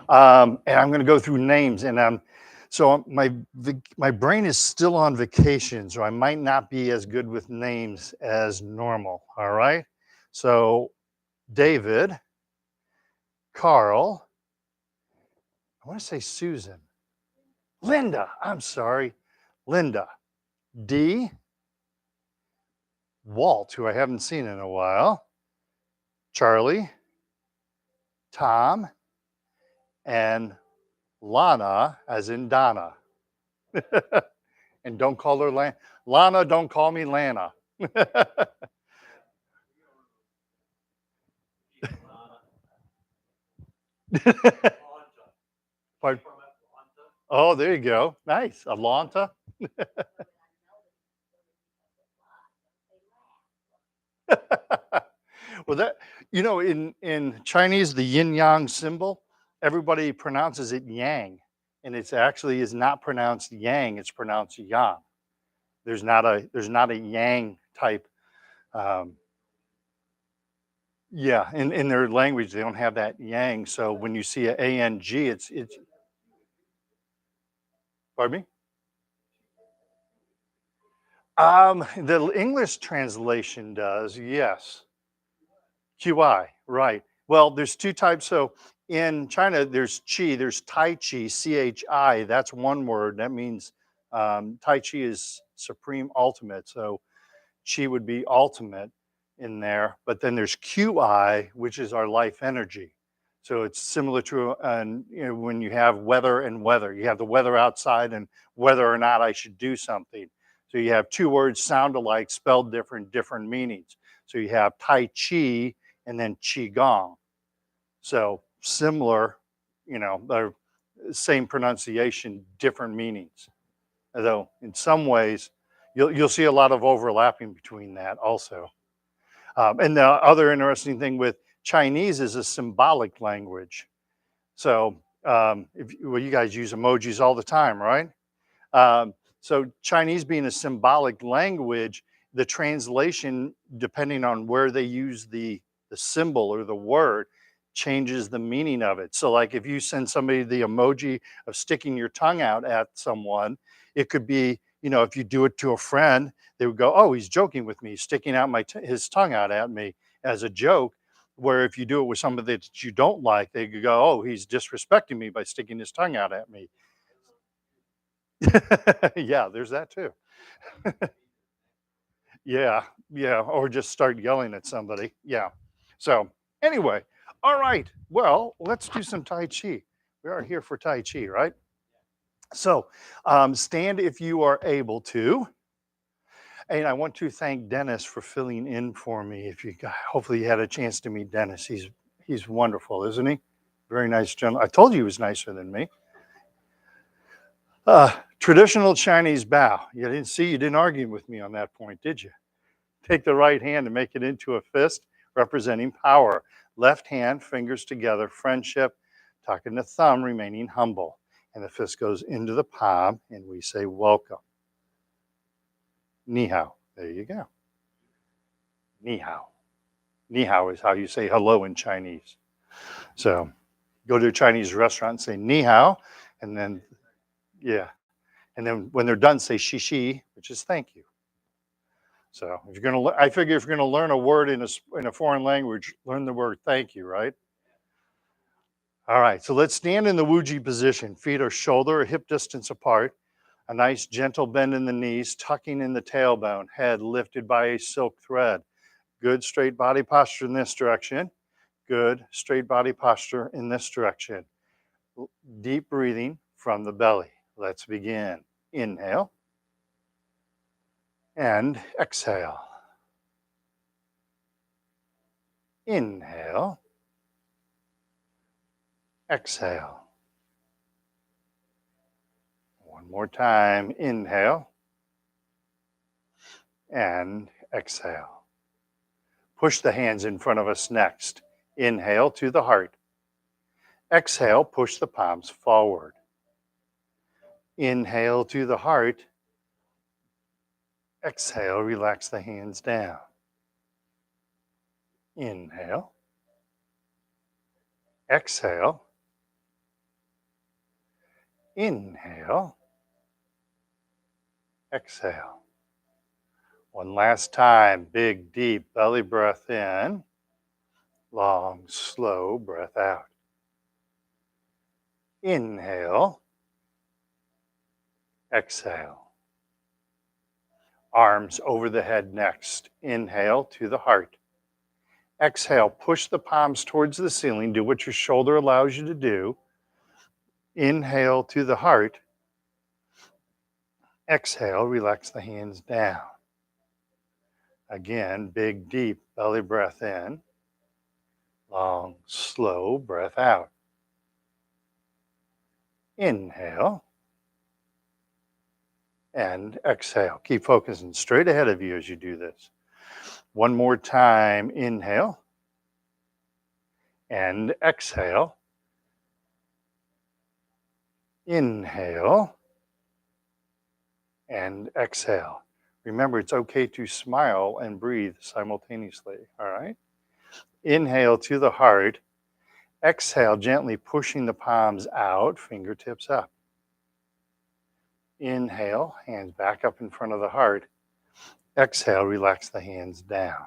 And I'm going to go through names, and my brain is still on vacation, so I might not be as good with names as normal. All right. So David, Carl, I want to say Susan, Linda. I'm sorry, Linda, D, Walt, who I haven't seen in a while, Charlie, Tom, and Lana, as in Donna. And don't call her Lana. Don't call me Lana. Pardon? Oh, there you go. Nice. Alanta. Well, in Chinese, the yin yang symbol, everybody pronounces it yang, and it's actually is not pronounced yang. It's pronounced yang. There's not a yang type. Um, yeah, in their language, they don't have that yang. So when you see a ang, it's. Pardon me. The English translation does, yes. QI, right. Well, there's two types. So in China, there's Chi, there's Tai Chi, CHI. That's one word. That means Tai Chi is supreme ultimate. So Chi would be ultimate in there. But then there's QI, which is our life energy. So it's similar to when you have weather and weather. You have the weather outside and whether or not I should do something. So you have two words sound alike, spelled different, different meanings. So you have Tai Chi and then Qigong. So similar, they're same pronunciation, different meanings. Although in some ways, you'll see a lot of overlapping between that also. And the other interesting thing with Chinese is a symbolic language. So you guys use emojis all the time, right? So Chinese being a symbolic language, the translation, depending on where they use the symbol or the word, changes the meaning of it. So like if you send somebody the emoji of sticking your tongue out at someone, it could be, if you do it to a friend, they would go, oh, he's joking with me, sticking out his tongue out at me as a joke. Where if you do it with somebody that you don't like, they could go, oh, he's disrespecting me by sticking his tongue out at me. Yeah, there's that too. Yeah, yeah, or just start yelling at somebody. Yeah. So, anyway, all right. Well, let's do some Tai Chi. We are here for Tai Chi, right? So, stand if you are able to. And I want to thank Dennis for filling in for me. Hopefully you had a chance to meet Dennis. He's wonderful, isn't he? Very nice gentleman. I told you he was nicer than me. Traditional Chinese bow. You didn't argue with me on that point, did you? Take the right hand and make it into a fist representing power. Left hand, fingers together, friendship, tucking the thumb, remaining humble. And the fist goes into the palm, and we say welcome. Ni hao. There you go. Ni hao. Ni hao is how you say hello in Chinese. So go to a Chinese restaurant and say ni hao, and then, yeah. And then when they're done, say shi shi, which is thank you. So if you're gonna, I figure if you're gonna learn a word in a foreign language, learn the word thank you, right? All right. So let's stand in the Wuji position. Feet are shoulder or hip distance apart. A nice gentle bend in the knees, tucking in the tailbone. Head lifted by a silk thread. Good straight body posture in this direction. Good straight body posture in this direction. Deep breathing from the belly. Let's begin. Inhale and exhale. Inhale. Exhale. One more time. Inhale and exhale. Push the hands in front of us next. Inhale to the heart. Exhale, push the palms forward. Inhale to the heart. Exhale, relax the hands down. Inhale. Exhale. Inhale, exhale. One last time, big, deep belly breath in, long, slow breath out. Inhale, exhale. Arms over the head next. Inhale to the heart. Exhale, push the palms towards the ceiling. Do what your shoulder allows you to do. Inhale to the heart. Exhale, relax the hands down. Again, big, deep belly breath in. Long, slow breath out. Inhale and exhale. Keep focusing straight ahead of you as you do this. One more time. Inhale and exhale. Inhale and exhale. Remember, it's okay to smile and breathe simultaneously, all right? Inhale to the heart. Exhale, gently pushing the palms out, fingertips up. Inhale, hands back up in front of the heart. Exhale, relax the hands down.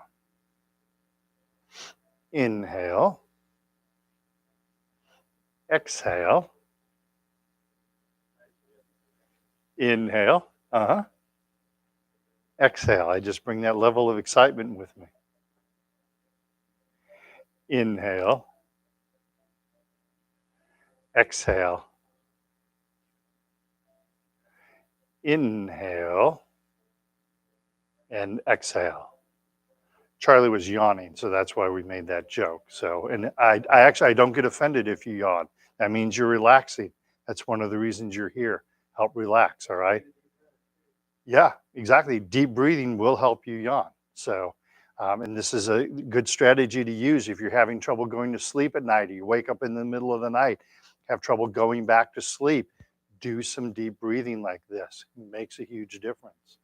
Inhale. Exhale. Inhale. Exhale. I just bring that level of excitement with me. Inhale. Exhale. Inhale. And exhale. Charlie was yawning, so that's why we made that joke. So, and I don't get offended if you yawn. That means you're relaxing. That's one of the reasons you're here. Help relax, all right? Yeah, exactly. Deep breathing will help you yawn. So, and this is a good strategy to use if you're having trouble going to sleep at night, or you wake up in the middle of the night, have trouble going back to sleep. Do some deep breathing like this. It makes a huge difference.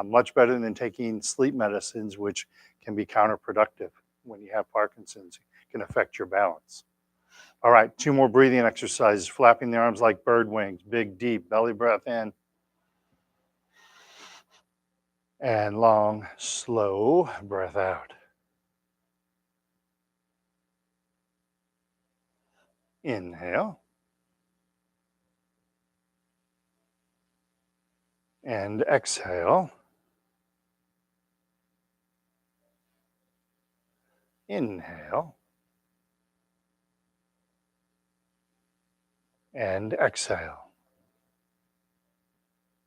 Much better than taking sleep medicines, which can be counterproductive when you have Parkinson's. It can affect your balance. All right, 2 more breathing exercises. Flapping the arms like bird wings. Big, deep belly breath in. And long, slow breath out. Inhale. And exhale. Inhale. And exhale.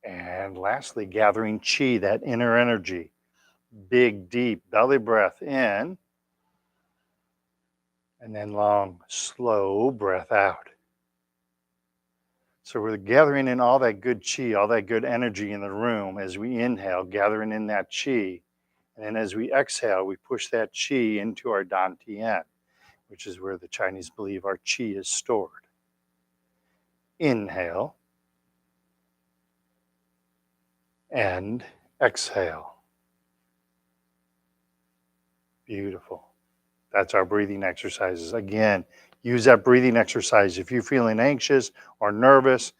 And lastly, gathering chi, that inner energy. Big, deep belly breath in. And then long, slow breath out. So we're gathering in all that good chi, all that good energy in the room as we inhale, gathering in that chi. And then as we exhale, we push that chi into our dantian, which is where the Chinese believe our chi is stored. Inhale and exhale. Beautiful. That's our breathing exercises. Again, use that breathing exercise. If you're feeling anxious or nervous,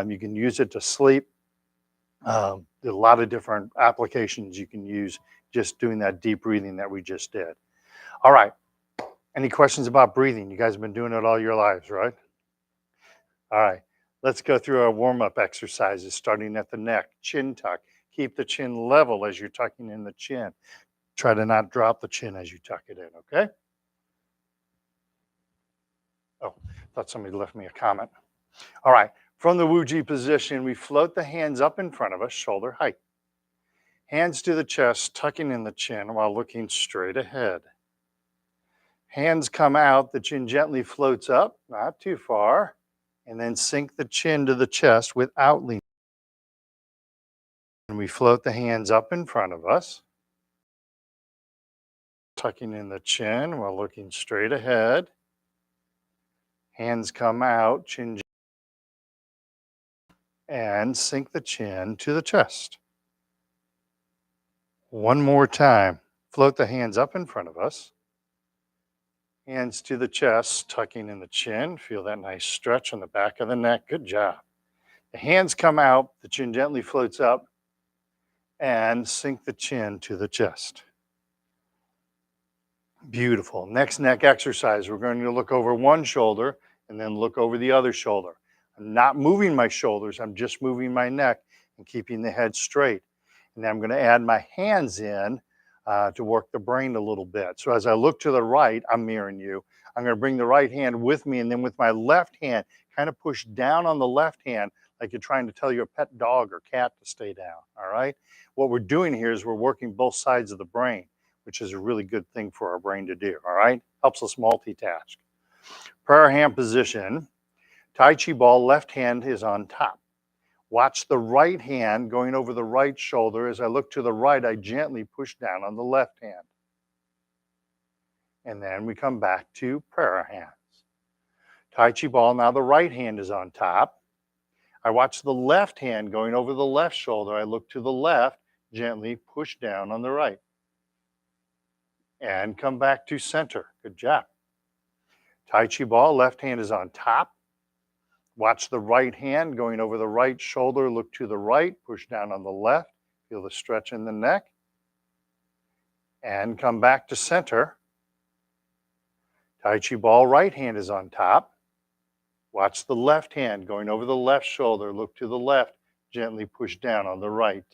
you can use it to sleep. There's a lot of different applications you can use just doing that deep breathing that we just did. All right. Any questions about breathing? You guys have been doing it all your lives, right? All right. Let's go through our warm-up exercises, starting at the neck. Chin tuck. Keep the chin level as you're tucking in the chin. Try to not drop the chin as you tuck it in, okay? Oh, thought somebody left me a comment. All right. From the Wuji position, we float the hands up in front of us, shoulder height. Hands to the chest, tucking in the chin while looking straight ahead. Hands come out, the chin gently floats up, not too far, and then sink the chin to the chest without leaning. And we float the hands up in front of us, tucking in the chin while looking straight ahead. Hands come out, chin, and sink the chin to the chest. One more time. Float the hands up in front of us. Hands to the chest, tucking in the chin. Feel that nice stretch on the back of the neck. Good job. The hands come out, the chin gently floats up, and sink the chin to the chest. Beautiful. Next neck exercise. We're going to look over one shoulder and then look over the other shoulder. I'm not moving my shoulders. I'm just moving my neck and keeping the head straight. And then I'm going to add my hands in to work the brain a little bit. So as I look to the right, I'm mirroring you. I'm going to bring the right hand with me, and then with my left hand, kind of push down on the left hand like you're trying to tell your pet dog or cat to stay down, all right? What we're doing here is we're working both sides of the brain, which is a really good thing for our brain to do, all right? Helps us multitask. Prayer hand position. Tai Chi ball, left hand is on top. Watch the right hand going over the right shoulder. As I look to the right, I gently push down on the left hand. And then we come back to prayer hands. Tai Chi ball, now the right hand is on top. I watch the left hand going over the left shoulder. I look to the left, gently push down on the right. And come back to center. Good job. Tai Chi ball, left hand is on top. Watch the right hand going over the right shoulder. Look to the right, push down on the left. Feel the stretch in the neck. And come back to center. Tai Chi ball, right hand is on top. Watch the left hand going over the left shoulder. Look to the left, gently push down on the right.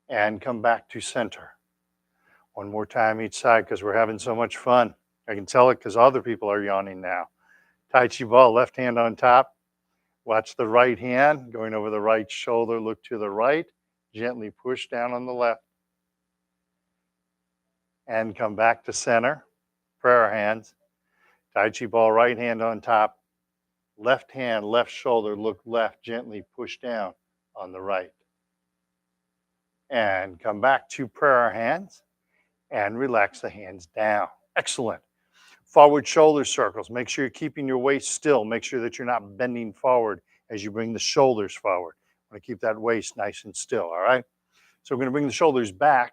And come back to center. One more time each side because we're having so much fun. I can tell it because other people are yawning now. Tai Chi ball, left hand on top. Watch the right hand going over the right shoulder. Look to the right. Gently push down on the left. And come back to center. Prayer hands. Tai Chi ball, right hand on top. Left hand, left shoulder. Look left. Gently push down on the right. And come back to prayer hands. And relax the hands down. Excellent. Forward shoulder circles. Make sure you're keeping your waist still. Make sure that you're not bending forward as you bring the shoulders forward. Want to keep that waist nice and still, all right? So we're going to bring the shoulders back,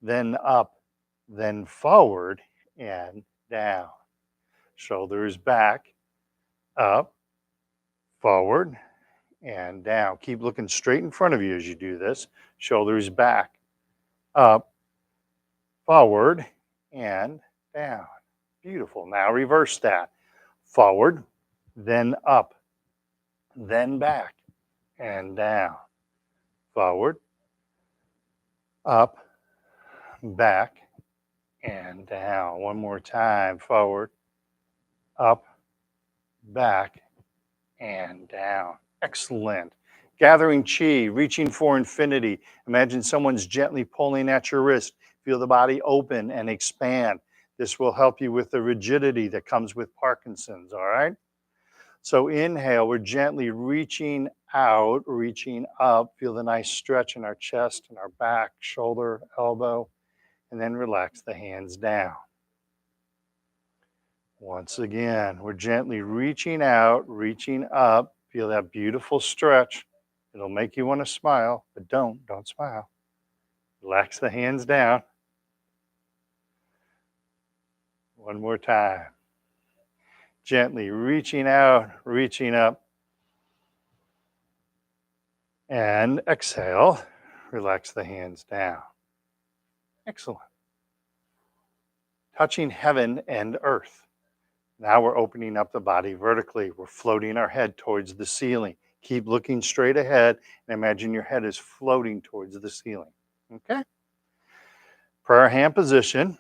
then up, then forward, and down. Shoulders back, up, forward, and down. Keep looking straight in front of you as you do this. Shoulders back, up, forward, and down. Beautiful. Now reverse that. Forward, then up, then back, and down. Forward, up, back, and down. One more time. Forward, up, back, and down. Excellent. Gathering chi, reaching for infinity. Imagine someone's gently pulling at your wrist. Feel the body open and expand. This will help you with the rigidity that comes with Parkinson's, all right? So inhale, we're gently reaching out, reaching up. Feel the nice stretch in our chest and our back, shoulder, elbow, and then relax the hands down. Once again, we're gently reaching out, reaching up. Feel that beautiful stretch. It'll make you want to smile, but don't smile. Relax the hands down. One more time. Gently reaching out, reaching up. And exhale, relax the hands down. Excellent. Touching heaven and earth. Now we're opening up the body vertically. We're floating our head towards the ceiling. Keep looking straight ahead and imagine your head is floating towards the ceiling. Okay? Prayer hand position.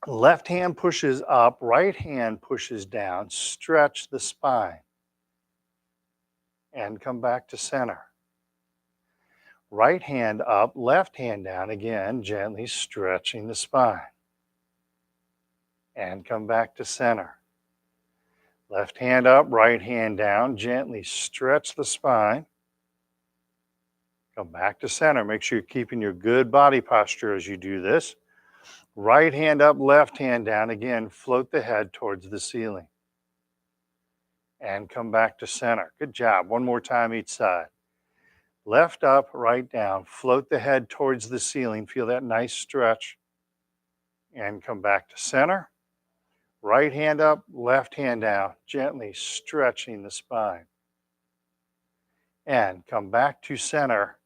Left hand pushes up, right hand pushes down. Stretch the spine. And come back to center. Right hand up, left hand down. Again, gently stretching the spine. And come back to center. Left hand up, right hand down. Gently stretch the spine. Come back to center. Make sure you're keeping your good body posture as you do this. Right hand up, left hand down. Again, float the head towards the ceiling. And come back to center. Good job. One more time each side. Left up, right down. Float the head towards the ceiling. Feel that nice stretch. And come back to center. Right hand up, left hand down. Gently stretching the spine. and come back to center.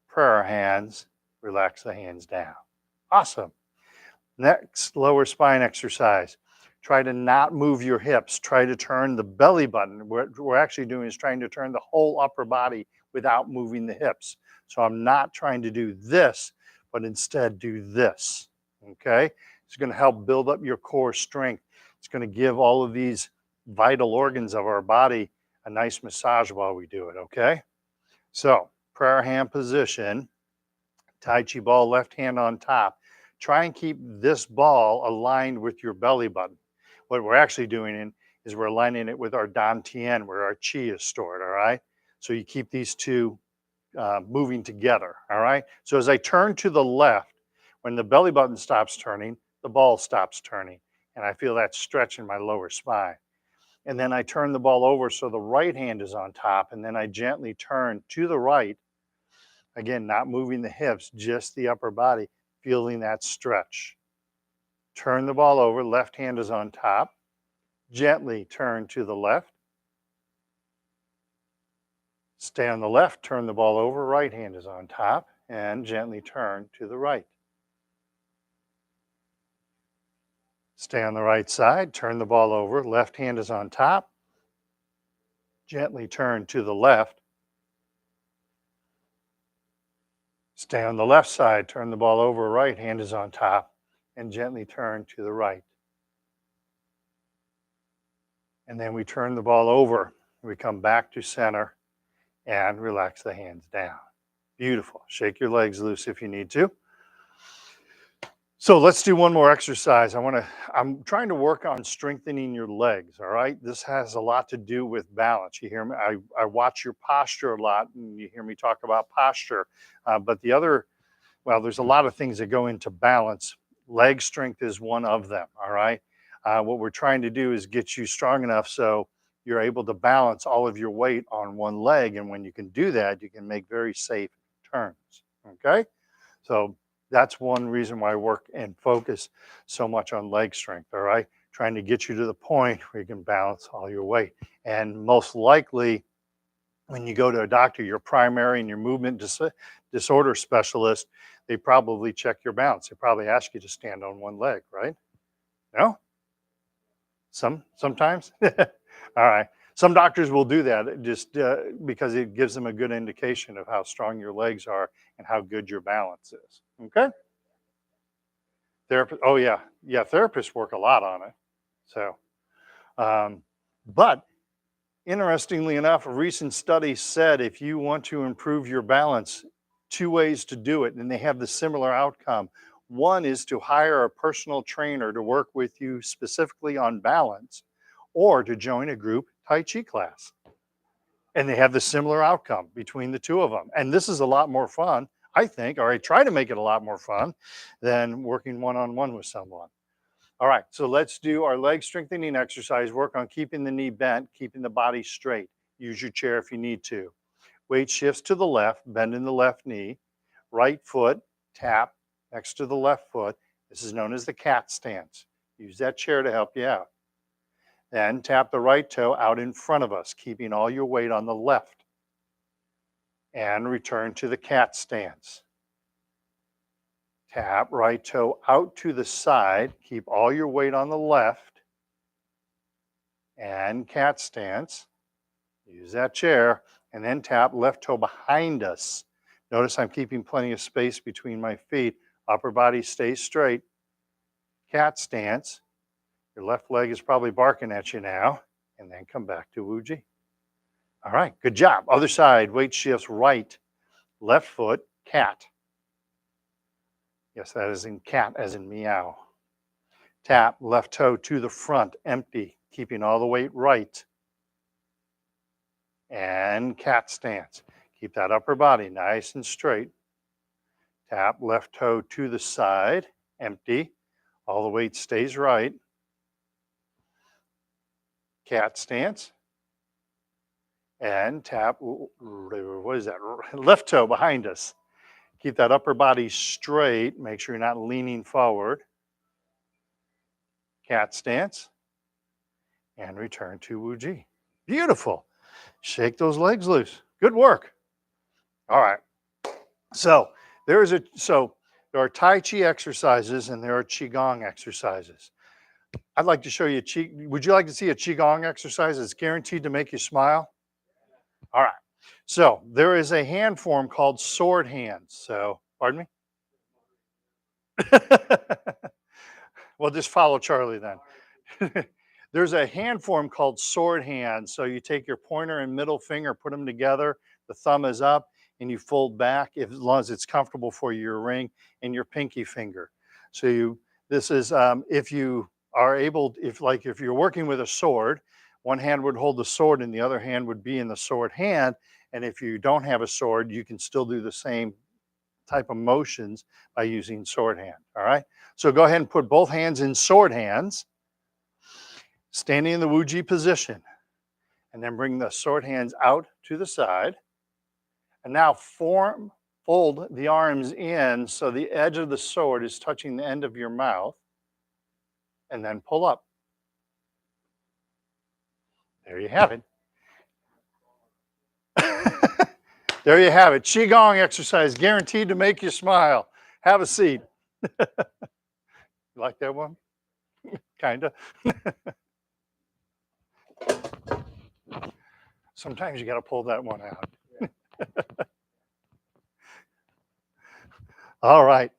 Prayer hands, relax the hands down. Awesome. Next, lower spine exercise. Try to not move your hips. Try to turn the belly button. What we're actually doing is trying to turn the whole upper body without moving the hips. So I'm not trying to do this, but instead do this. Okay? It's going to help build up your core strength. It's going to give all of these vital organs of our body a nice massage while we do it. Okay? So, prayer hand position, Tai Chi ball, left hand on top. Try and keep this ball aligned with your belly button. What we're actually doing is we're aligning it with our Dantian, where our chi is stored, all right? So you keep these two moving together, all right? So as I turn to the left, when the belly button stops turning, the ball stops turning. And I feel that stretch in my lower spine. And then I turn the ball over so the right hand is on top, and then I gently turn to the right. Again, not moving the hips, just the upper body, feeling that stretch. Turn the ball over, left hand is on top. Gently turn to the left. Stay on the left, turn the ball over, right hand is on top, and gently turn to the right. Stay on the right side, turn the ball over, left hand is on top. Gently turn to the left. Stay on the left side, turn the ball over, right hand is on top, and gently turn to the right. And then we turn the ball over. We come back to center and relax the hands down. Beautiful. Shake your legs loose if you need to. So let's do one more exercise. I'm trying to work on strengthening your legs, all right? This has a lot to do with balance. You hear me? I watch your posture a lot, and you hear me talk about posture. But there's a lot of things that go into balance. Leg strength is one of them, all right? What we're trying to do is get you strong enough so you're able to balance all of your weight on one leg. And when you can do that, you can make very safe turns, okay? So that's one reason why I work and focus so much on leg strength, all right? Trying to get you to the point where you can balance all your weight. And most likely, when you go to a doctor, your primary and your movement disorder specialist, they probably check your balance. They probably ask you to stand on one leg, right? No? Sometimes? All right. Some doctors will do that just because it gives them a good indication of how strong your legs are and how good your balance is. Okay? Therapist. Oh yeah, therapists work a lot on it. So, but interestingly enough, a recent study said if you want to improve your balance, two ways to do it, and they have the similar outcome. One is to hire a personal trainer to work with you specifically on balance, or to join a group Tai Chi class. And they have the similar outcome between the two of them. And this is a lot more fun, I think, or I try to make it a lot more fun than working one-on-one with someone. All right, so let's do our leg strengthening exercise. Work on keeping the knee bent, keeping the body straight. Use your chair if you need to. Weight shifts to the left, bend in the left knee. Right foot, tap next to the left foot. This is known as the cat stance. Use that chair to help you out. Then tap the right toe out in front of us, keeping all your weight on the left. And return to the cat stance. Tap right toe out to the side, keep all your weight on the left. And cat stance. Use that chair. And then tap left toe behind us. Notice I'm keeping plenty of space between my feet. Upper body stays straight. Cat stance. Your left leg is probably barking at you now. And then come back to Wuji. All right, good job. Other side, weight shifts right. Left foot, cat. Yes, that is in cat as in meow. Tap left toe to the front, empty, keeping all the weight right. And cat stance. Keep that upper body nice and straight. Tap left toe to the side, empty. All the weight stays right. Cat stance. And tap, what is that? Left toe behind us. Keep that upper body straight. Make sure you're not leaning forward. Cat stance. And return to Wuji. Beautiful. Shake those legs loose. Good work. All right. So there are Tai Chi exercises and there are Qigong exercises. I'd like to show you would you like to see a Qigong exercise that's guaranteed to make you smile? All right. So there is a hand form called sword hands. So, pardon me? Well, just follow Charlie then. There's a hand form called sword hand. So you take your pointer and middle finger, put them together, the thumb is up, and you fold back as long as it's comfortable for your ring and your pinky finger. So this is if you are able, if you're working with a sword, one hand would hold the sword and the other hand would be in the sword hand. And if you don't have a sword, you can still do the same type of motions by using sword hand. All right. So go ahead and put both hands in sword hands, standing in the Wuji position, and then bring the sword hands out to the side. And now fold the arms in so the edge of the sword is touching the end of your mouth, and then pull up. There you have it. There you have it. Qigong exercise guaranteed to make you smile. Have a seat. You like that one? Kind of. Sometimes you got to pull that one out. All right.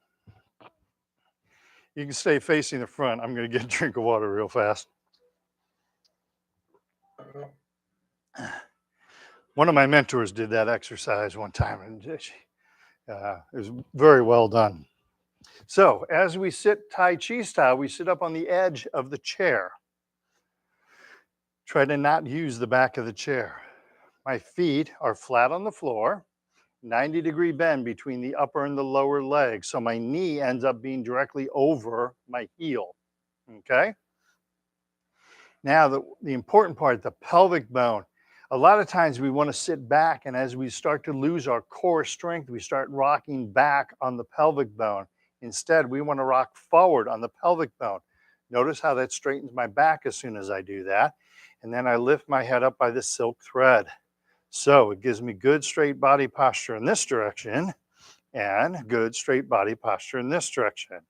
You can stay facing the front. I'm going to get a drink of water real fast. One of my mentors did that exercise one time, and it was very well done. So as we sit Tai Chi style, we sit up on the edge of the chair. Try to not use the back of the chair. My feet are flat on the floor, 90-degree bend between the upper and the lower leg. So my knee ends up being directly over my heel. Okay? Now the important part, the pelvic bone. A lot of times we want to sit back, and as we start to lose our core strength, we start rocking back on the pelvic bone. Instead, we want to rock forward on the pelvic bone. Notice how that straightens my back as soon as I do that. And then I lift my head up by the silk thread. So it gives me good straight body posture in this direction and good straight body posture in this direction.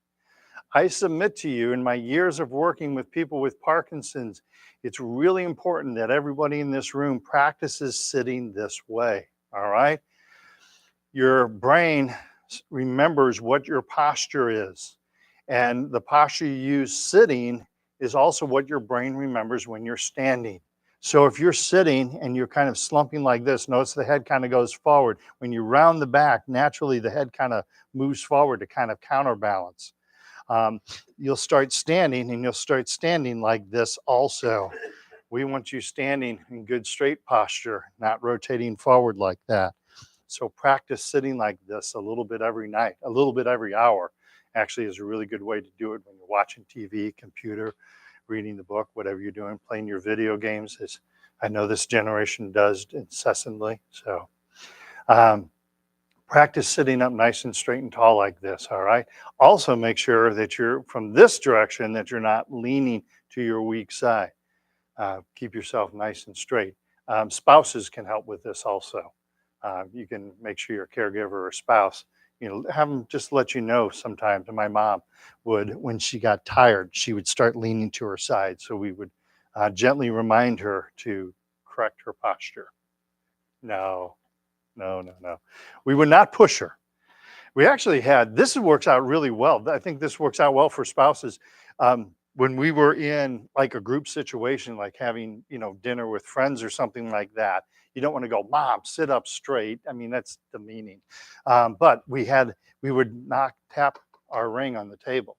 I submit to you, in my years of working with people with Parkinson's, it's really important that everybody in this room practices sitting this way, all right? Your brain remembers what your posture is, and the posture you use sitting is also what your brain remembers when you're standing. So if you're sitting and you're kind of slumping like this, notice the head kind of goes forward. When you round the back, naturally the head kind of moves forward to kind of counterbalance. You'll start standing, and you'll start standing like this also. We want you standing in good straight posture, not rotating forward like that. So practice sitting like this a little bit every night, a little bit every hour. Actually is a really good way to do it when you're watching TV, computer, reading the book, whatever you're doing, playing your video games, as I know this generation does incessantly. So practice sitting up nice and straight and tall like this, all right? Also make sure that you're from this direction, that you're not leaning to your weak side. Keep yourself nice and straight. Spouses can help with this also. You can make sure your caregiver or spouse, have them just let you know sometimes. And my mom would, when she got tired, she would start leaning to her side. So we would gently remind her to correct her posture. No. We would not push her. We actually had, this works out really well. I think this works out well for spouses. When we were in like a group situation, like having, dinner with friends or something like that, you don't want to go, Mom, sit up straight. I mean, that's demeaning. But we would tap our ring on the table,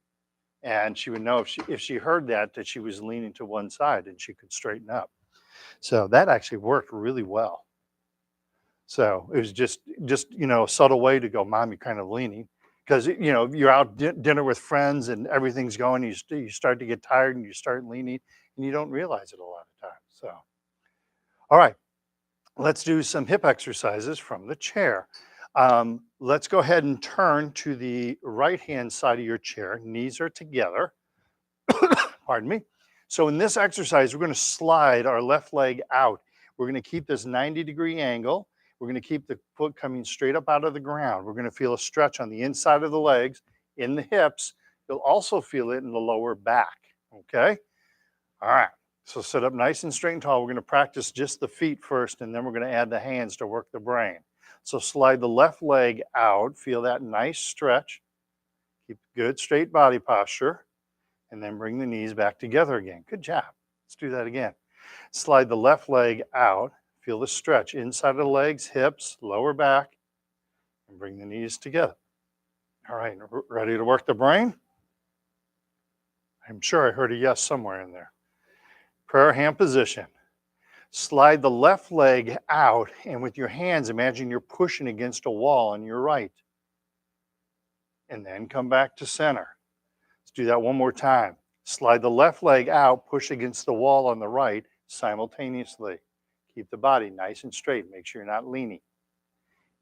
and she would know if she heard that she was leaning to one side, and she could straighten up. So that actually worked really well. So it was just a subtle way to go, Mom, you're kind of leaning, because you're out dinner with friends and everything's going. You start to get tired and you start leaning, and you don't realize it a lot of times. So, all right, let's do some hip exercises from the chair. Let's go ahead and turn to the right hand side of your chair. Knees are together. Pardon me. So in this exercise, we're going to slide our left leg out. We're going to keep this 90-degree angle. We're going to keep the foot coming straight up out of the ground. We're going to feel a stretch on the inside of the legs, in the hips. You'll also feel it in the lower back, okay? All right, so sit up nice and straight and tall. We're going to practice just the feet first, and then we're going to add the hands to work the brain. So slide the left leg out. Feel that nice stretch. Keep good straight body posture, and then bring the knees back together again. Good job. Let's do that again. Slide the left leg out. Feel the stretch inside of the legs, hips, lower back, and bring the knees together. All right, ready to work the brain? I'm sure I heard a yes somewhere in there. Prayer hand position. Slide the left leg out, and with your hands, imagine you're pushing against a wall on your right. And then come back to center. Let's do that one more time. Slide the left leg out, push against the wall on the right simultaneously. Keep the body nice and straight. Make sure you're not leaning.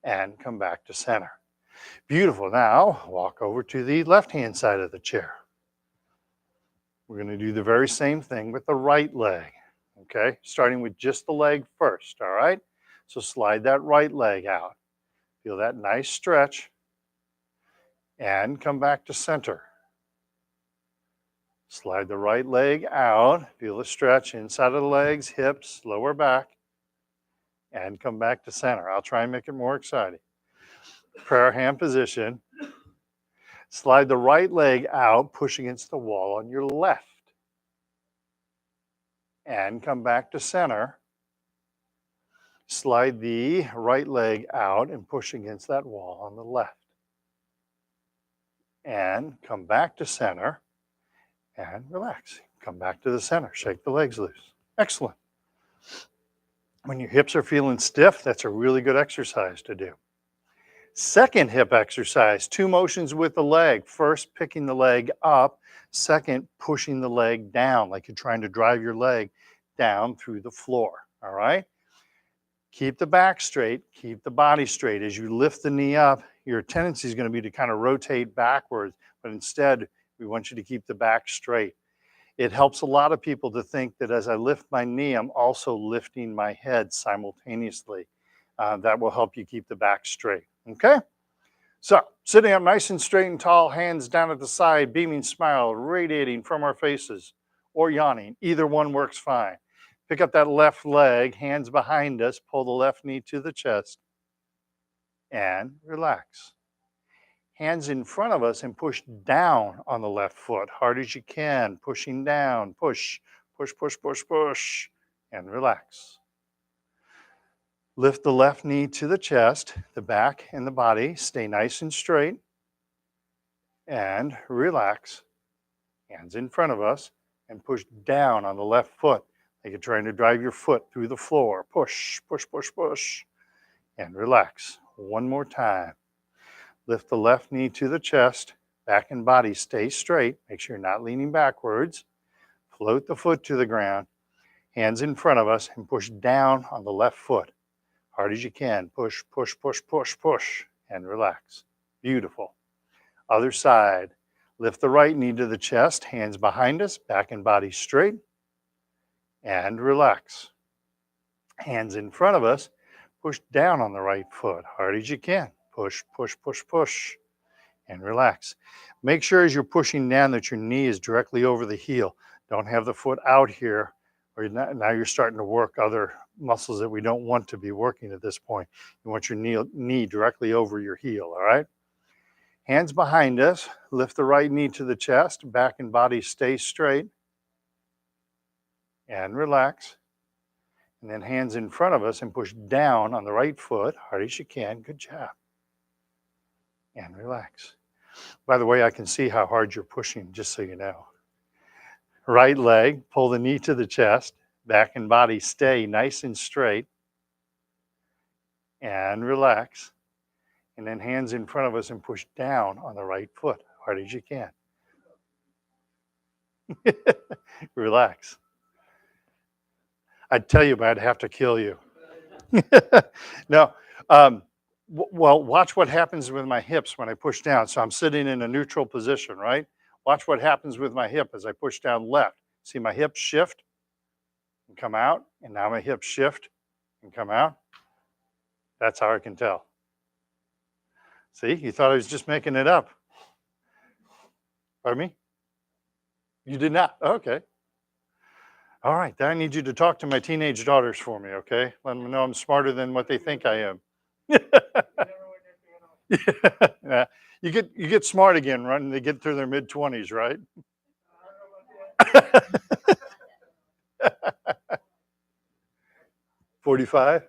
And come back to center. Beautiful. Now, walk over to the left-hand side of the chair. We're going to do the very same thing with the right leg. Okay, starting with just the leg first, all right? So slide that right leg out. Feel that nice stretch. And come back to center. Slide the right leg out. Feel the stretch inside of the legs, hips, lower back. And come back to center. I'll try and make it more exciting. Prayer hand position. Slide the right leg out, push against the wall on your left. And come back to center. Slide the right leg out and push against that wall on the left. And come back to center and relax. Come back to the center. Shake the legs loose. Excellent. When your hips are feeling stiff, that's a really good exercise to do. Second hip exercise, 2 motions with the leg. First, picking the leg up. Second, pushing the leg down, like you're trying to drive your leg down through the floor, all right? Keep the back straight, keep the body straight. As you lift the knee up, your tendency is going to be to kind of rotate backwards, but instead, we want you to keep the back straight. It helps a lot of people to think that as I lift my knee, I'm also lifting my head simultaneously. That will help you keep the back straight, okay? So, sitting up nice and straight and tall, hands down at the side, beaming smile, radiating from our faces, or yawning. Either one works fine. Pick up that left leg, hands behind us, pull the left knee to the chest, and relax. Hands in front of us and push down on the left foot, hard as you can, pushing down, push, push, push, push, push, and relax. Lift the left knee to the chest, the back and the body, stay nice and straight, and relax. Hands in front of us, and push down on the left foot, like you're trying to drive your foot through the floor. Push, push, push, push, and relax. One more time. Lift the left knee to the chest, back and body stay straight. Make sure you're not leaning backwards. Float the foot to the ground, hands in front of us, and push down on the left foot. Hard as you can. Push, push, push, push, push, and relax. Beautiful. Other side. Lift the right knee to the chest, hands behind us, back and body straight, and relax. Hands in front of us, push down on the right foot, hard as you can. Push, push, push, push, and relax. Make sure as you're pushing down that your knee is directly over the heel. Don't have the foot out here, or now you're starting to work other muscles that we don't want to be working at this point. You want your knee directly over your heel, all right? Hands behind us, lift the right knee to the chest, back and body stay straight, and relax. And then hands in front of us and push down on the right foot, hard as you can. Good job. And relax. By the way, I can see how hard you're pushing, just so you know. Right leg, pull the knee to the chest, back and body stay nice and straight, and relax. And then hands in front of us and push down on the right foot, hard as you can. Relax. I'd tell you, but I'd have to kill you. No. Well, watch what happens with my hips when I push down. So I'm sitting in a neutral position, right? Watch what happens with my hip as I push down left. See my hips shift and come out, and now my hips shift and come out. That's how I can tell. See, you thought I was just making it up. Pardon me? You did not? Okay. All right. Then I need you to talk to my teenage daughters for me, okay? Let them know I'm smarter than what they think I am. Yeah. You get smart again, right? And they get through their mid-20s, right? 45?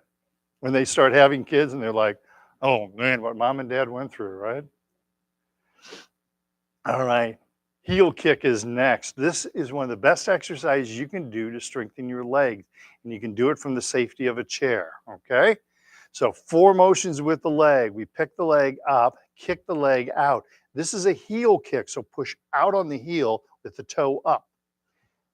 When they start having kids and they're like, oh man, what mom and dad went through, right? All right. Heel kick is next. This is one of the best exercises you can do to strengthen your legs. And you can do it from the safety of a chair. Okay. So 4 motions with the leg. We pick the leg up, kick the leg out. This is a heel kick. So push out on the heel with the toe up.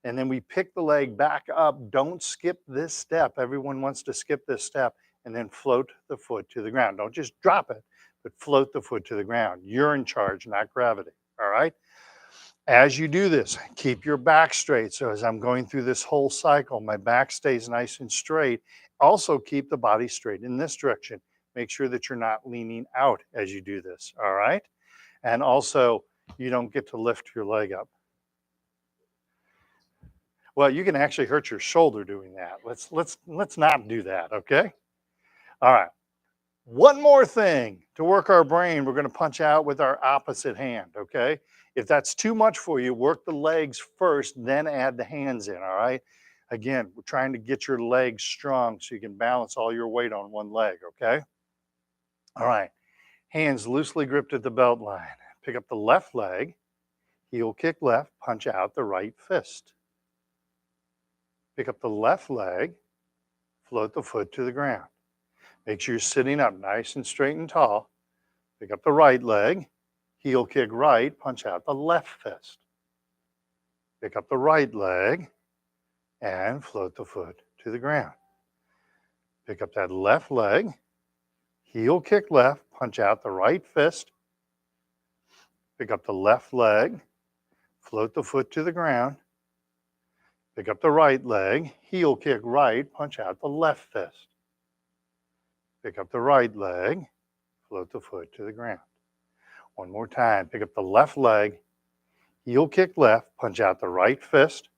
And then we pick the leg back up. Don't skip this step. Everyone wants to skip this step and then float the foot to the ground. Don't just drop it, but float the foot to the ground. You're in charge, not gravity. All right. As you do this, keep your back straight. So as I'm going through this whole cycle, my back stays nice and straight. Also keep the body straight in this direction. Make sure that you're not leaning out as you do this. All right. And also you don't get to lift your leg up. Well, you can actually hurt your shoulder doing that. Let's not do that, okay? All right. One more thing to work our brain, we're going to punch out with our opposite hand, okay? If that's too much for you, work the legs first, then add the hands in, all right? Again, we're trying to get your legs strong so you can balance all your weight on one leg, okay? All right. Hands loosely gripped at the belt line. Pick up the left leg, heel kick left, punch out the right fist. Pick up the left leg, float the foot to the ground. Make sure you're sitting up nice and straight and tall. Pick up the right leg, heel kick right, punch out the left fist. Pick up the right leg and float the foot to the ground. Pick up that left leg, heel kick left, punch out the right fist. Pick up the left leg, float the foot to the ground. Pick up the right leg, heel kick right, punch out the left fist. Pick up the right leg, float the foot to the ground. One more time. Pick up the left leg, heel kick left, punch out the right fist.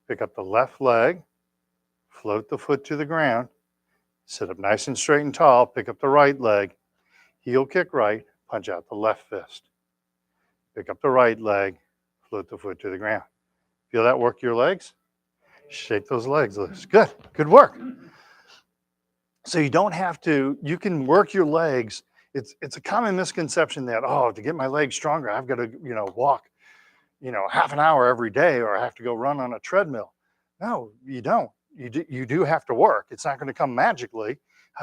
Pick up the left leg, float the foot to the ground. Sit up nice and straight and tall. Pick up the right leg, heel kick right, punch out the left fist. Pick up the right leg, float the foot to the ground. Feel that work your legs? Shake those legs loose. Good. Good work. So you don't have to, you can work your legs. It's a common misconception that, oh, to get my legs stronger, I've got to, walk, half an hour every day, or I have to go run on a treadmill. No, you don't. You do have to work. It's not going to come magically,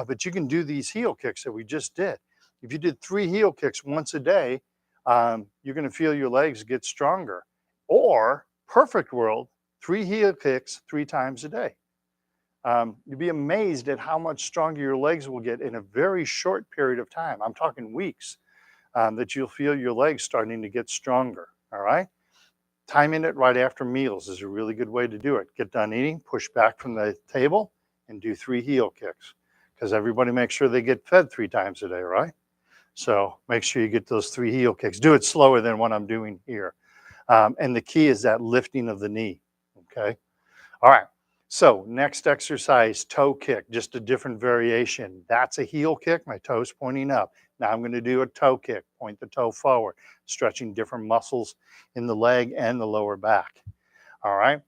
but you can do these heel kicks that we just did. If you did 3 heel kicks once a day, you're going to feel your legs get stronger. Or, perfect world, 3 heel kicks 3 times a day. You'd be amazed at how much stronger your legs will get in a very short period of time. I'm talking weeks, that you'll feel your legs starting to get stronger. All right. Timing it right after meals is a really good way to do it. Get done eating, push back from the table, and do 3 heel kicks, because everybody makes sure they get fed 3 times a day, right? So make sure you get those 3 heel kicks. Do it slower than what I'm doing here. And the key is that lifting of the knee. Okay. All right. So next exercise, toe kick, just a different variation. That's a heel kick, my toes pointing up. Now I'm going to do a toe kick, point the toe forward, stretching different muscles in the leg and the lower back. All right.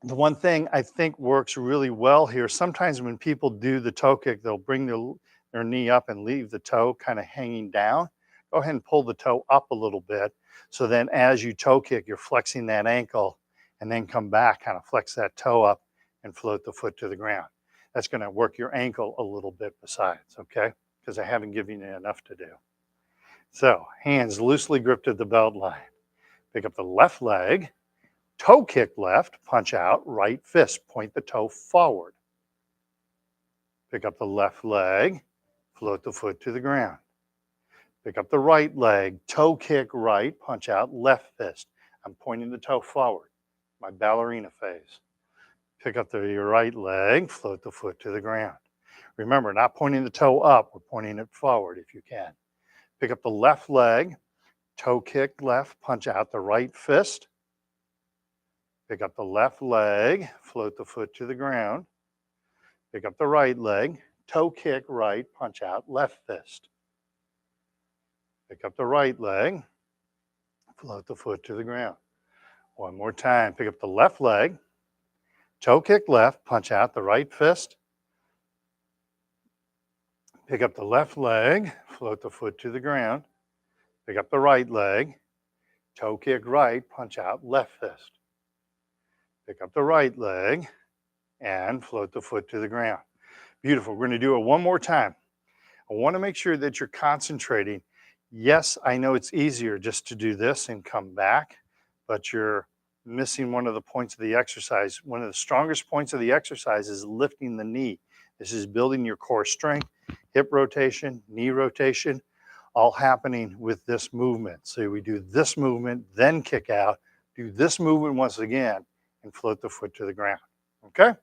The one thing I think works really well here, sometimes when people do the toe kick, they'll bring their knee up and leave the toe kind of hanging down. Go ahead and pull the toe up a little bit. So then as you toe kick, you're flexing that ankle, and then come back, kind of flex that toe up and float the foot to the ground. That's going to work your ankle a little bit besides, okay? Because I haven't given you enough to do. So hands loosely gripped at the belt line. Pick up the left leg, toe kick left, punch out, right fist, point the toe forward. Pick up the left leg, float the foot to the ground. Pick up the right leg, toe kick right, punch out, left fist. I'm pointing the toe forward, my ballerina phase. Pick up your right leg, float the foot to the ground. Remember, not pointing the toe up, we're pointing it forward if you can. Pick up the left leg, toe kick left, punch out the right fist. Pick up the left leg, float the foot to the ground. Pick up the right leg, toe kick right, punch out left fist. Pick up the right leg, float the foot to the ground. One more time. Pick up the left leg, toe kick left, punch out the right fist. Pick up the left leg, float the foot to the ground. Pick up the right leg, toe kick right, punch out left fist. Pick up the right leg and float the foot to the ground. Beautiful. We're going to do it one more time. I want to make sure that you're concentrating. Yes, I know it's easier just to do this and come back, but you're missing one of the points of the exercise. One of the strongest points of the exercise is lifting the knee. This is building your core strength, hip rotation, knee rotation, all happening with this movement. So we do this movement, then kick out, do this movement once again, and float the foot to the ground. Okay?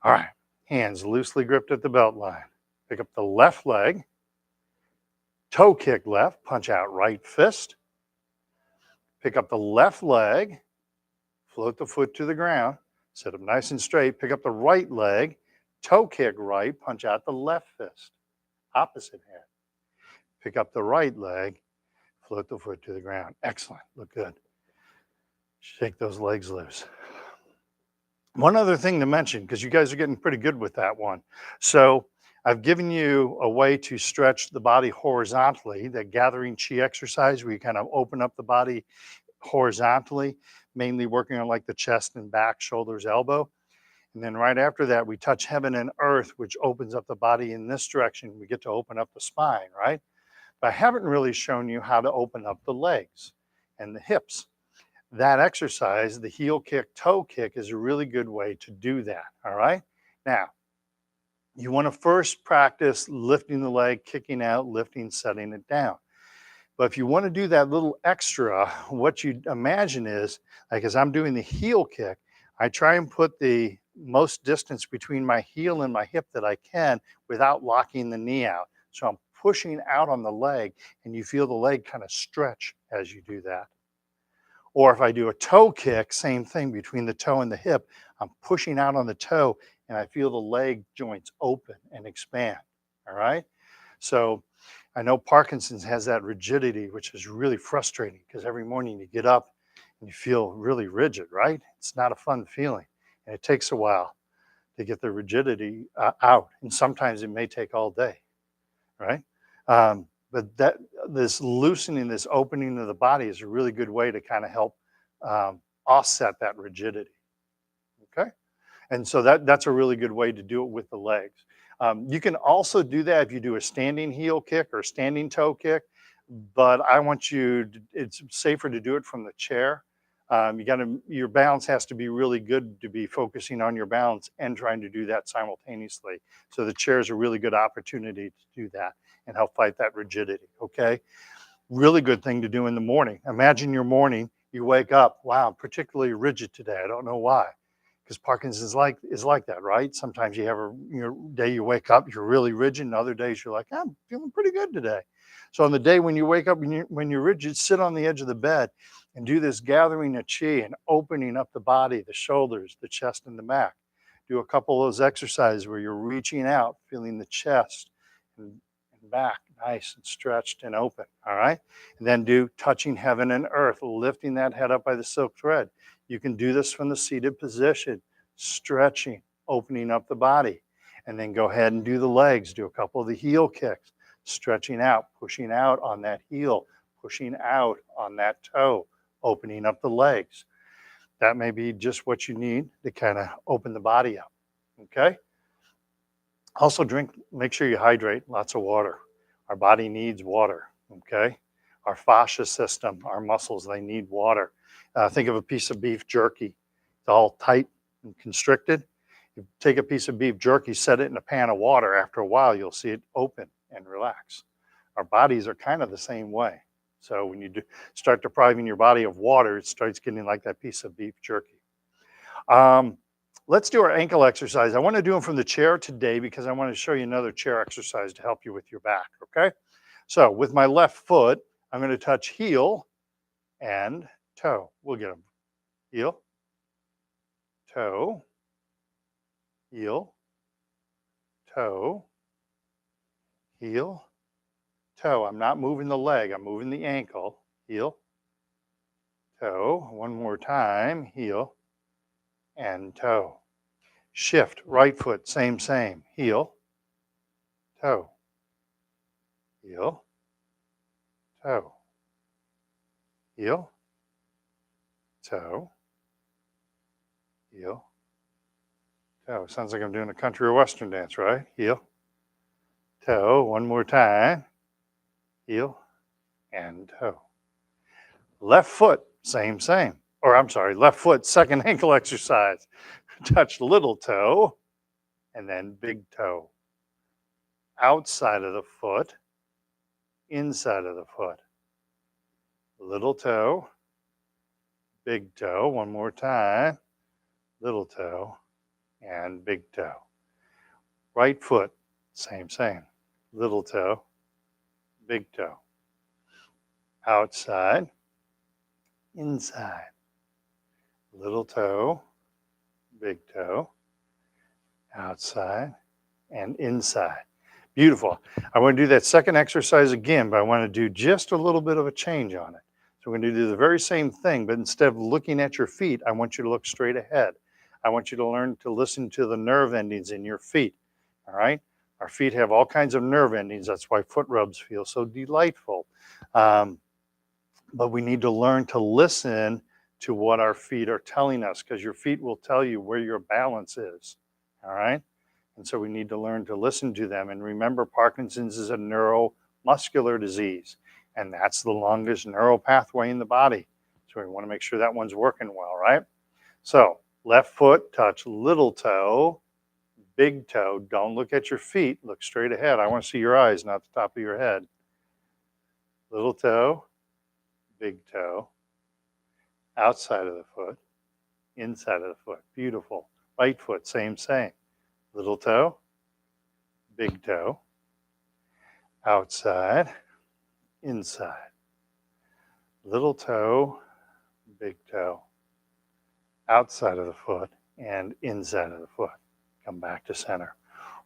All right. Hands loosely gripped at the belt line. Pick up the left leg, toe kick left, punch out right fist. Pick up the left leg, float the foot to the ground, sit up nice and straight. Pick up the right leg, toe kick right, punch out the left fist. Opposite hand. Pick up the right leg, float the foot to the ground. Excellent. Look good. Shake those legs loose. One other thing to mention, because you guys are getting pretty good with that one. So I've given you a way to stretch the body horizontally, that gathering chi exercise where you kind of open up the body horizontally, mainly working on like the chest and back, shoulders, elbow. And then right after that, we touch heaven and earth, which opens up the body in this direction. We get to open up the spine, right? But I haven't really shown you how to open up the legs and the hips. That exercise, the heel kick, toe kick, is a really good way to do that, all right? Now, you want to first practice lifting the leg, kicking out, lifting, setting it down. But if you want to do that little extra, what you imagine is, like as I'm doing the heel kick, I try and put the most distance between my heel and my hip that I can without locking the knee out. So I'm pushing out on the leg, and you feel the leg kind of stretch as you do that. Or if I do a toe kick, same thing between the toe and the hip, I'm pushing out on the toe and I feel the leg joints open and expand, all right? So I know Parkinson's has that rigidity, which is really frustrating because every morning you get up and you feel really rigid, right? It's not a fun feeling. And it takes a while to get the rigidity out. And sometimes it may take all day, right? But this loosening, this opening of the body is a really good way to kind of help offset that rigidity. Okay, and so that's a really good way to do it with the legs. You can also do that if you do a standing heel kick or standing toe kick, but I want you. It's safer to do it from the chair. Your balance has to be really good to be focusing on your balance and trying to do that simultaneously. So the chair is a really good opportunity to do that and help fight that rigidity, okay? Really good thing to do in the morning. Imagine your morning, you wake up, wow, I'm particularly rigid today. I don't know why. Because Parkinson's is like that, right? Sometimes you have your day you wake up, you're really rigid, and other days you're like, I'm feeling pretty good today. So on the day when you wake up, when you're rigid, sit on the edge of the bed and do this gathering of chi and opening up the body, the shoulders, the chest, and the back. Do a couple of those exercises where you're reaching out, feeling the chest and back nice and stretched and open, all right? And then do touching heaven and earth, lifting that head up by the silk thread. You can do this from the seated position, stretching, opening up the body. And then go ahead and do the legs. Do a couple of the heel kicks, stretching out, pushing out on that heel, pushing out on that toe, opening up the legs. That may be just what you need to kind of open the body up, okay? Also make sure you hydrate, lots of water. Our body needs water, okay? Our fascia system, our muscles, they need water. Think of a piece of beef jerky. It's all tight and constricted. You take a piece of beef jerky, set it in a pan of water. After a while, you'll see it open and relax. Our bodies are kind of the same way. So when you start depriving your body of water, it starts getting like that piece of beef jerky. let's do our ankle exercise. I want to do them from the chair today because I want to show you another chair exercise to help you with your back, okay? So with my left foot, I'm going to touch heel and toe. We'll get them. Heel, toe, heel, toe, heel, toe. I'm not moving the leg, I'm moving the ankle. Heel, toe. One more time. Heel and toe. Shift, right foot, same. Heel, toe, heel, toe, heel, toe, heel, toe. Sounds like I'm doing a country or western dance, right? Heel, toe. One more time. Heel and toe. Left foot, same. Or I'm sorry, left foot, second ankle exercise. Touch little toe and then big toe. Outside of the foot, inside of the foot. Little toe, big toe. One more time. Little toe and big toe. Right foot, same. Little toe, big toe. Outside, inside. Little toe, big toe. Outside and inside. Beautiful. I want to do that second exercise again, but I want to do just a little bit of a change on it. So we're going to do the very same thing, but instead of looking at your feet, I want you to look straight ahead. I want you to learn to listen to the nerve endings in your feet. All right? Our feet have all kinds of nerve endings. That's why foot rubs feel so delightful. But we need to learn to listen to what our feet are telling us, because your feet will tell you where your balance is. All right? And so we need to learn to listen to them. And remember, Parkinson's is a neuromuscular disease, and that's the longest neural pathway in the body. So we want to make sure that one's working well, right? So left foot, touch little toe, big toe. Don't look at your feet. Look straight ahead. I want to see your eyes, not the top of your head. Little toe, big toe. Outside of the foot, inside of the foot. Beautiful. Right foot, same. Little toe, big toe, outside, inside. Little toe, big toe, outside of the foot and inside of the foot. Come back to center.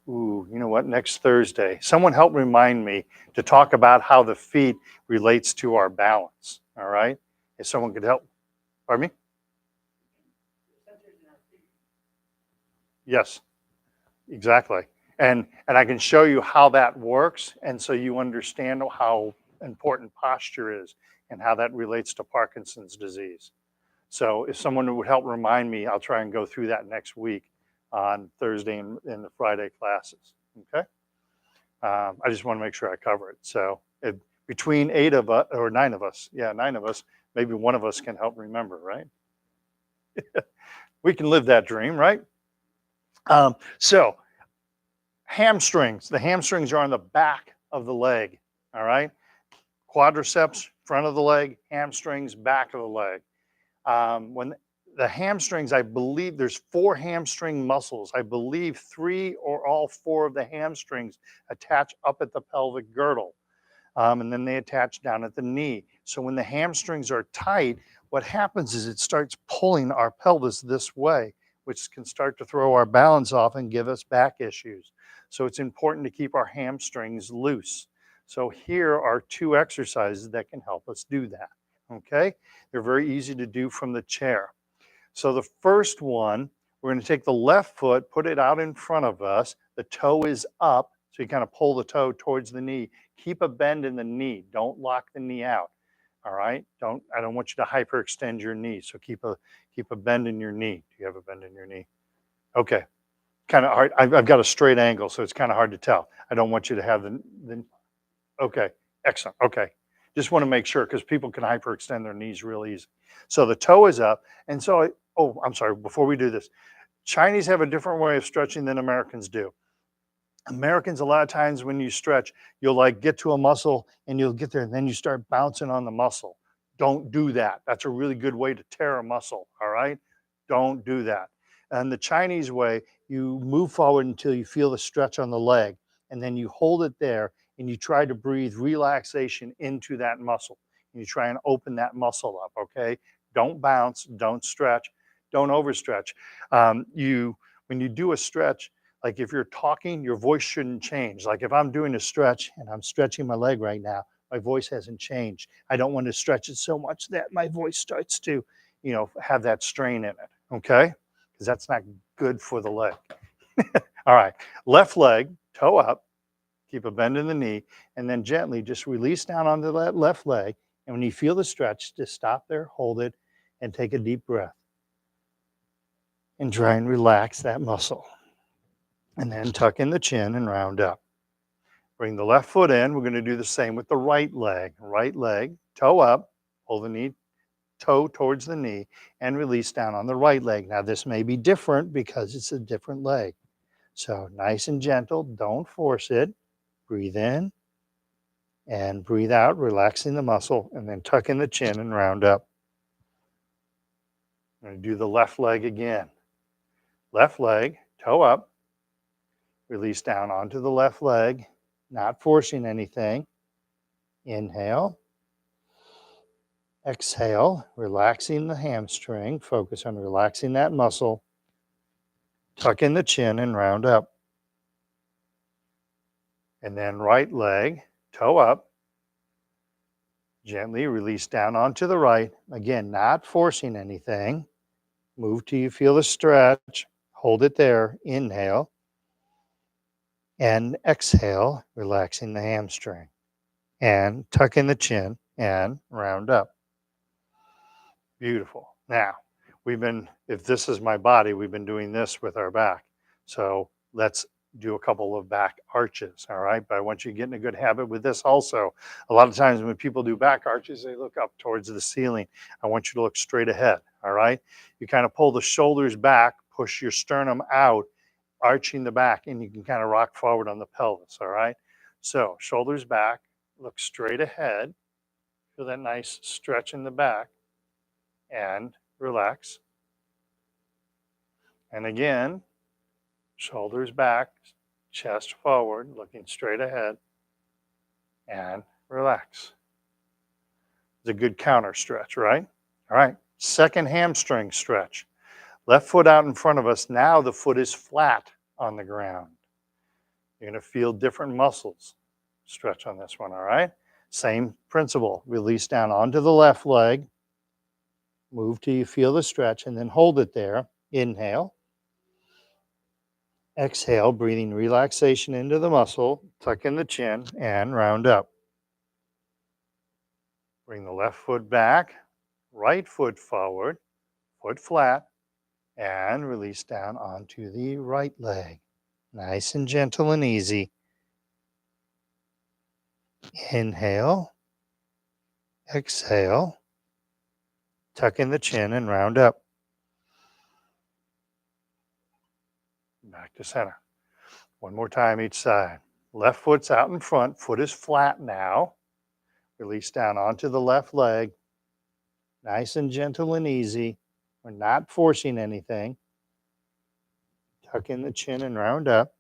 Ooh, you know what? Next Thursday, someone help remind me to talk about how the feet relates to our balance. All right? If someone could help. Pardon me? Yes. Exactly. And I can show you how that works, and so you understand how important posture is and how that relates to Parkinson's disease. So if someone would help remind me, I'll try and go through that next week on Thursday and the Friday classes. Okay? I just want to make sure I cover it. So between 8 of us, or 9 of us, 9 of us, maybe one of us can help remember, right? We can live that dream, right? So hamstrings. The hamstrings are on the back of the leg. All right. Quadriceps, front of the leg. Hamstrings, back of the leg. When the hamstrings, I believe there's 4 hamstring muscles. I believe 3 or all 4 of the hamstrings attach up at the pelvic girdle. And then they attach down at the knee. So when the hamstrings are tight, what happens is it starts pulling our pelvis this way, which can start to throw our balance off and give us back issues. So it's important to keep our hamstrings loose. So here are 2 exercises that can help us do that. Okay? They're very easy to do from the chair. So the first one, we're going to take the left foot, put it out in front of us. The toe is up, so you kind of pull the toe towards the knee. Keep a bend in the knee. Don't lock the knee out. All right? I don't want you to hyperextend your knee. So keep a bend in your knee. Do you have a bend in your knee? Okay. Kind of hard. I've got a straight angle, so it's kind of hard to tell. I don't want you to have the okay. Excellent. Okay. Just want to make sure, because people can hyperextend their knees real easy. So the toe is up. And so, I'm sorry, before we do this, Chinese have a different way of stretching than Americans do. Americans, a lot of times when you stretch, you'll like get to a muscle and you'll get there and then you start bouncing on the muscle. Don't do that. That's a really good way to tear a muscle. All right. Don't do that. And the Chinese way, you move forward until you feel the stretch on the leg, and then you hold it there and you try to breathe relaxation into that muscle. And you try and open that muscle up, okay? Don't bounce, don't stretch, don't overstretch. When you do a stretch, like if you're talking, your voice shouldn't change. Like if I'm doing a stretch and I'm stretching my leg right now, my voice hasn't changed. I don't want to stretch it so much that my voice starts to, have that strain in it, okay? Because that's not good for the leg. All right, left leg, toe up, keep a bend in the knee, and then gently just release down onto that left leg. And when you feel the stretch, just stop there, hold it, and take a deep breath. And try and relax that muscle. And then tuck in the chin and round up. Bring the left foot in. We're going to do the same with the right leg. Right leg, toe up, pull the knee, toe towards the knee, and release down on the right leg. Now, this may be different because it's a different leg. So nice and gentle, don't force it. Breathe in and breathe out, relaxing the muscle, and then tuck in the chin and round up. I'm going to do the left leg again. Left leg, toe up, release down onto the left leg, not forcing anything. Inhale. Exhale, relaxing the hamstring. Focus on relaxing that muscle. Tuck in the chin and round up. And then right leg, toe up. Gently release down onto the right. Again, not forcing anything. Move till you feel the stretch. Hold it there. Inhale. And exhale, relaxing the hamstring. And tuck in the chin and round up. Beautiful. Now, if this is my body, we've been doing this with our back. So let's do a couple of back arches, all right? But I want you to get in a good habit with this also. A lot of times when people do back arches, they look up towards the ceiling. I want you to look straight ahead, all right? You kind of pull the shoulders back, push your sternum out, arching the back, and you can kind of rock forward on the pelvis, all right? So shoulders back, look straight ahead. Feel that nice stretch in the back. And relax. And again, shoulders back, chest forward, looking straight ahead, and relax. It's a good counter stretch, right? All right, second hamstring stretch. Left foot out in front of us. Now the foot is flat on the ground. You're going to feel different muscles stretch on this one, all right? Same principle. Release down onto the left leg. Move till you feel the stretch and then hold it there. Inhale. Exhale, breathing relaxation into the muscle. Tuck in the chin and round up. Bring the left foot back, right foot forward, foot flat, and release down onto the right leg. Nice and gentle and easy. Inhale. Exhale. Tuck in the chin and round up. Back to center. One more time each side. Left foot's out in front. Foot is flat now. Release down onto the left leg. Nice and gentle and easy. We're not forcing anything. Tuck in the chin and round up.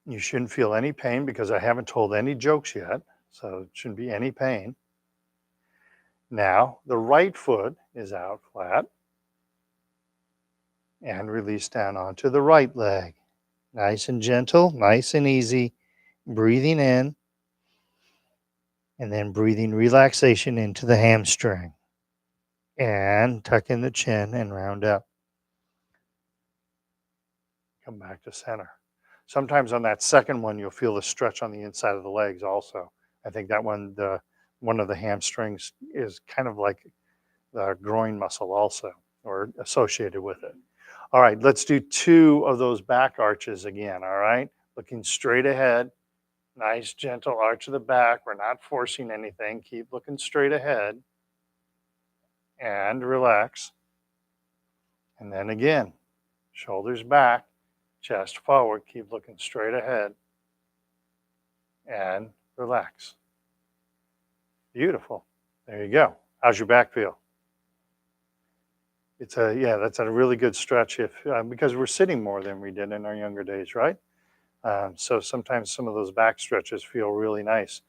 You shouldn't feel any pain because I haven't told any jokes yet, so it shouldn't be any pain. Now, the right foot is out flat and release down onto the right leg. Nice and gentle, nice and easy. Breathing in and then breathing relaxation into the hamstring. And tuck in the chin and round up. Come back to center. Sometimes on that second one, you'll feel the stretch on the inside of the legs also. I think that one of the hamstrings is kind of like the groin muscle also, or associated with it. All right, let's do 2 of those back arches again, all right? Looking straight ahead, nice gentle arch of the back. We're not forcing anything. Keep looking straight ahead and relax. And then again, shoulders back, chest forward, keep looking straight ahead and relax. Beautiful. There you go. How's your back feel? Yeah, that's a really good stretch if because we're sitting more than we did in our younger days, right? So sometimes some of those back stretches feel really nice.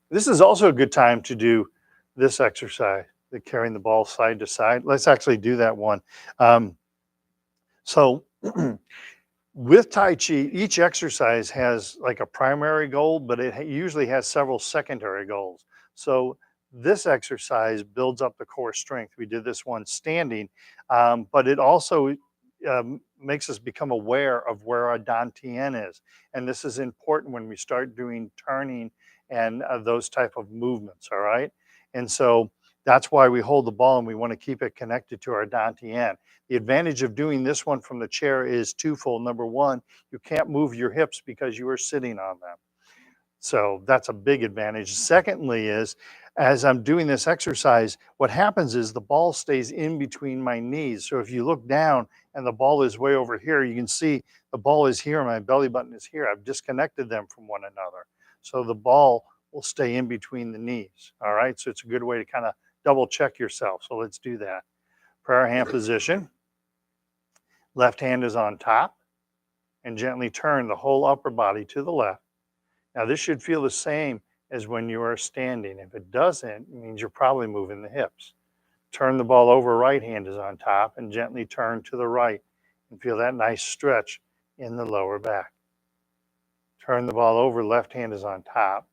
This is also a good time to do this exercise, the carrying the ball side to side. Let's actually do that one. Um, so with Tai Chi, each exercise has like a primary goal, but it usually has several secondary goals. So this exercise builds up the core strength. We did this one standing, but it also makes us become aware of where our dantian is. And this is important when we start doing turning and those type of movements, all right? And so that's why we hold the ball and we want to keep it connected to our dantian. The advantage of doing this one from the chair is twofold. Number one, you can't move your hips because you are sitting on them. So that's a big advantage. Secondly, is as I'm doing this exercise, what happens is the ball stays in between my knees. So if you look down and the ball is way over here, you can see the ball is here, my belly button is here. I've disconnected them from one another. So the ball will stay in between the knees. All right. So it's a good way to kind of double check yourself. So let's do that. Prayer hand position. Left hand is on top and gently turn the whole upper body to the left. Now this should feel the same as when you are standing. If it doesn't, it means you're probably moving the hips. Turn the ball over, right hand is on top and gently turn to the right and feel that nice stretch in the lower back. Turn the ball over, left hand is on top.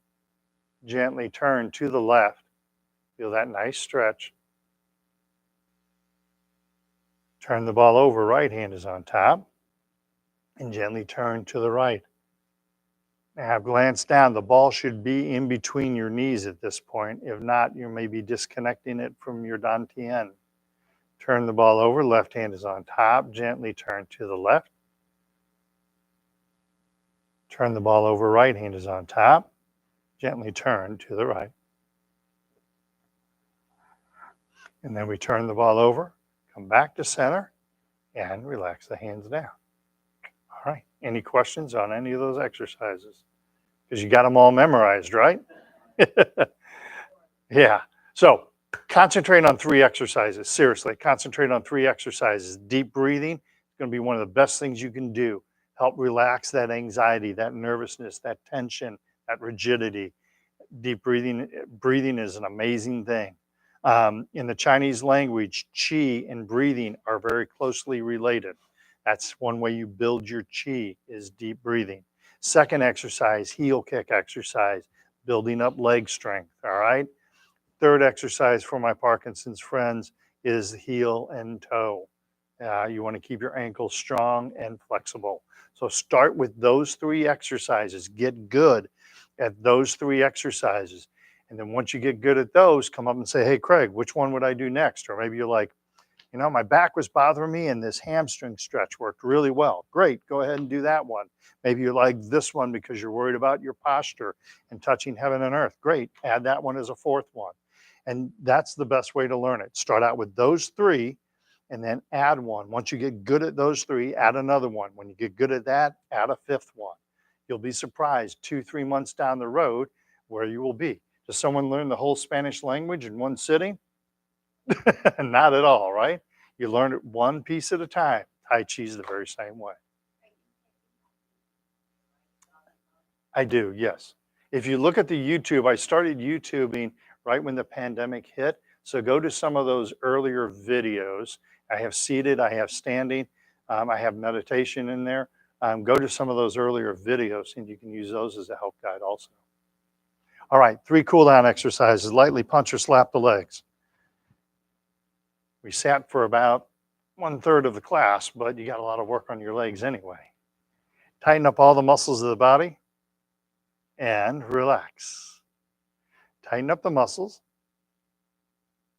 Gently turn to the left. Feel that nice stretch. Turn the ball over, right hand is on top and gently turn to the right. Now glance down. The ball should be in between your knees at this point. If not, you may be disconnecting it from your dantian. Turn the ball over. Left hand is on top. Gently turn to the left. Turn the ball over. Right hand is on top. Gently turn to the right. And then we turn the ball over. Come back to center and relax the hands down. All right. Any questions on any of those exercises? Because you got them all memorized, right? Yeah. So concentrate on 3 exercises. Seriously, concentrate on 3 exercises. Deep breathing is going to be one of the best things you can do. Help relax that anxiety, that nervousness, that tension, that rigidity. Deep breathing is an amazing thing. In the Chinese language, qi and breathing are very closely related. That's one way you build your qi is deep breathing. Second exercise, heel kick exercise, building up leg strength. All right. Third exercise for my Parkinson's friends is heel and toe. You want to keep your ankles strong and flexible. So start with those 3 exercises. Get good at those 3 exercises. And then once you get good at those, come up and say, hey, Craig, which one would I do next? Or maybe you're like, you know, my back was bothering me and this hamstring stretch worked really well. Great, go ahead and do that one. Maybe you like this one because you're worried about your posture and touching heaven and earth. Great, add that one as a 4th one. And that's the best way to learn it. Start out with those 3 and then add one. Once you get good at those 3, add another one. When you get good at that, add a 5th one. You'll be surprised 2-3 months down the road where you will be. Does someone learn the whole Spanish language in one sitting? Not at all, right? You learn it one piece at a time. Tai Chi is the very same way. I do, yes. If you look at the YouTube, I started YouTubing right when the pandemic hit. So go to some of those earlier videos. I have seated, I have standing, I have meditation in there. Go to some of those earlier videos and you can use those as a help guide also. All right, 3 cool down exercises. Lightly punch or slap the legs. We sat for about 1/3 of the class, but you got a lot of work on your legs anyway. Tighten up all the muscles of the body and relax. Tighten up the muscles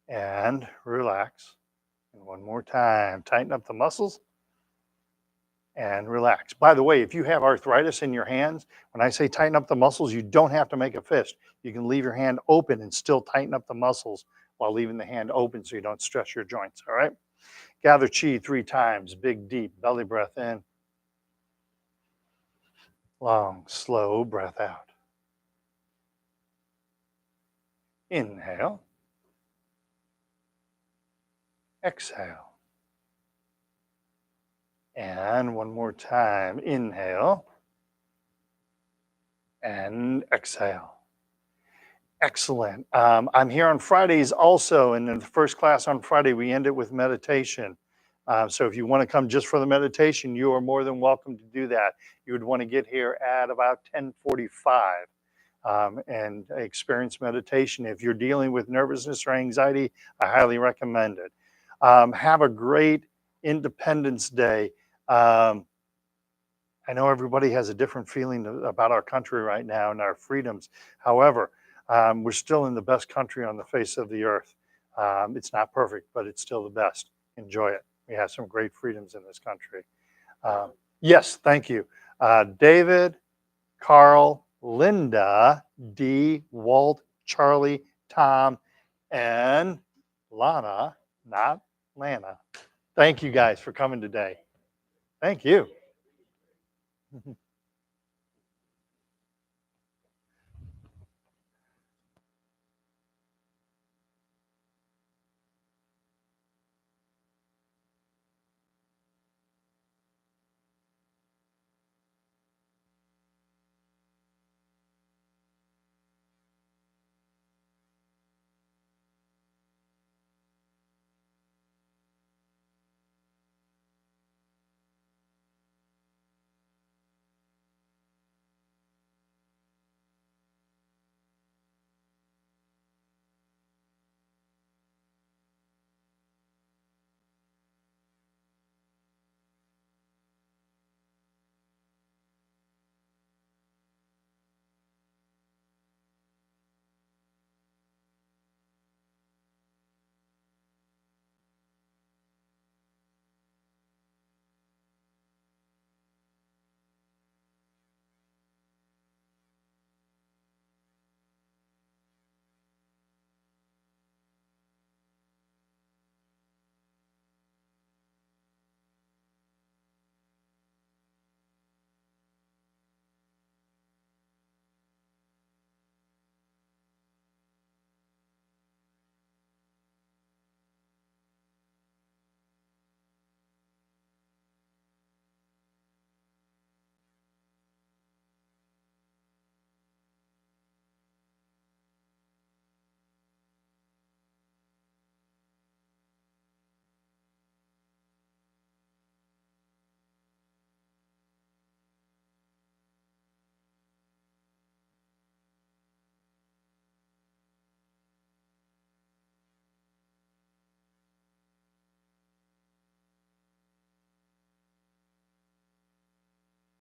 and relax. And one more time, tighten up the muscles and relax. By the way, if you have arthritis in your hands, when I say tighten up the muscles, you don't have to make a fist. You can leave your hand open and still tighten up the muscles while leaving the hand open so you don't stress your joints, all right? Gather chi 3 times, big, deep belly breath in. Long, slow breath out. Inhale. Exhale. And one more time. Inhale and exhale. Excellent. I'm here on Fridays also, and in the first class on Friday, we end it with meditation. So if you want to come just for the meditation, you are more than welcome to do that. You would want to get here at about 10:45 and experience meditation. If you're dealing with nervousness or anxiety, I highly recommend it. Have a great Independence Day. Um, I know everybody has a different feeling about our country right now and our freedoms. However, we're still in the best country on the face of the earth. It's not perfect, but it's still the best. Enjoy it. We have some great freedoms in this country. Yes, thank you. David, Carl, Linda, D, Walt, Charlie, Tom, and Lana, not Lana. Thank you guys for coming today. Thank you.